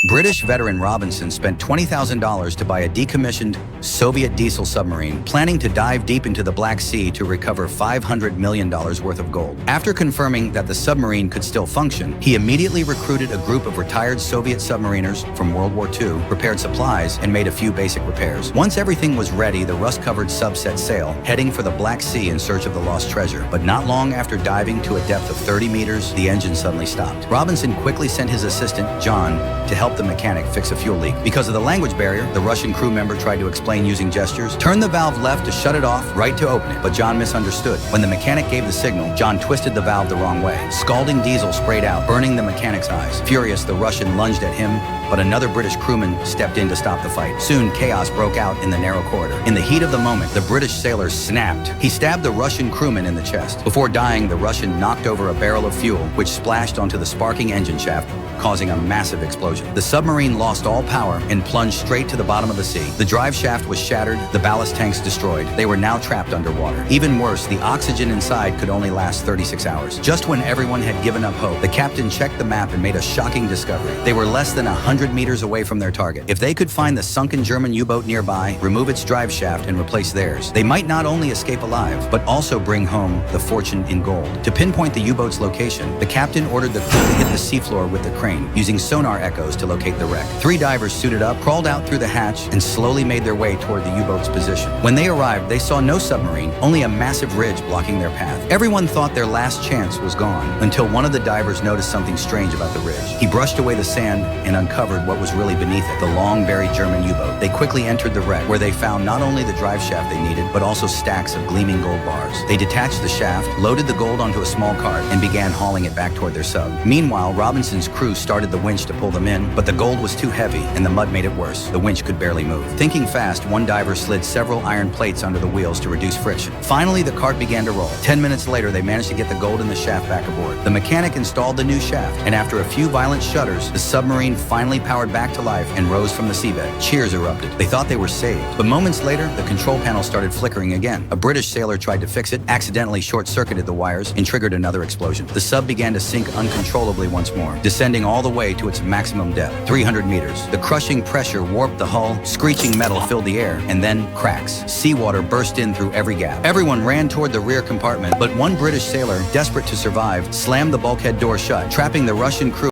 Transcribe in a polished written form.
British veteran Robinson spent $20,000 to buy a decommissioned Soviet diesel submarine, planning to dive deep into the Black Sea to recover $500 million worth of gold. After confirming that the submarine could still function, he immediately recruited a group of retired Soviet submariners from World War II, prepared supplies, and made a few basic repairs. Once everything was ready, the rust-covered sub set sail, heading for the Black Sea in search of the lost treasure. But not long after diving to a depth of 30 meters, the engine suddenly stopped. Robinson quickly sent his assistant, John, to help the mechanic fix a fuel leak. Because of the language barrier, the Russian crew member tried to explain using gestures. Turn the valve left to shut it off, right to open it. But John misunderstood. When the mechanic gave the signal, John twisted the valve the wrong way. Scalding diesel sprayed out, burning the mechanic's eyes. Furious, the Russian lunged at him, but another British crewman stepped in to stop the fight. Soon, chaos broke out in the narrow corridor. In the heat of the moment, the British sailor snapped. He stabbed the Russian crewman in the chest. Before dying, the Russian knocked over a barrel of fuel, which splashed onto the sparking engine shaft, causing a massive explosion. The submarine lost all power and plunged straight to the bottom of the sea. The drive shaft was shattered, the ballast tanks destroyed. They were now trapped underwater. Even worse, the oxygen inside could only last 36 hours. Just when everyone had given up hope, the captain checked the map and made a shocking discovery. They were less than 100 meters away from their target. If they could find the sunken German U-boat nearby, remove its drive shaft, and replace theirs, they might not only escape alive, but also bring home the fortune in gold. To pinpoint the U-boat's location, the captain ordered the crew to hit the seafloor with the crane, using sonar echoes to locate the wreck. 3 divers suited up, crawled out through the hatch, and slowly made their way toward the U-boat's position. When they arrived, they saw no submarine, only a massive ridge blocking their path. Everyone thought their last chance was gone, until one of the divers noticed something strange about the ridge. He brushed away the sand and uncovered what was really beneath it, the long-buried German U-boat. They quickly entered the wreck, where they found not only the drive shaft they needed, but also stacks of gleaming gold bars. They detached the shaft, loaded the gold onto a small cart, and began hauling it back toward their sub. Meanwhile, Robinson's crew started the winch to pull them in, but the gold was too heavy, and the mud made it worse. The winch could barely move. Thinking fast, one diver slid several iron plates under the wheels to reduce friction. Finally, the cart began to roll. 10 minutes later, they managed to get the gold in the shaft back aboard. The mechanic installed the new shaft, and after a few violent shudders, the submarine finally powered back to life and rose from the seabed. Cheers erupted. They thought they were saved. But moments later, the control panel started flickering again. A British sailor tried to fix it, accidentally short-circuited the wires, and triggered another explosion. The sub began to sink uncontrollably once more, descending all the way to its maximum depth, 300 meters. The crushing pressure warped the hull, screeching metal filled the air, and then cracks. Seawater burst in through every gap. Everyone ran toward the rear compartment, but one British sailor, desperate to survive, slammed the bulkhead door shut, trapping the Russian crew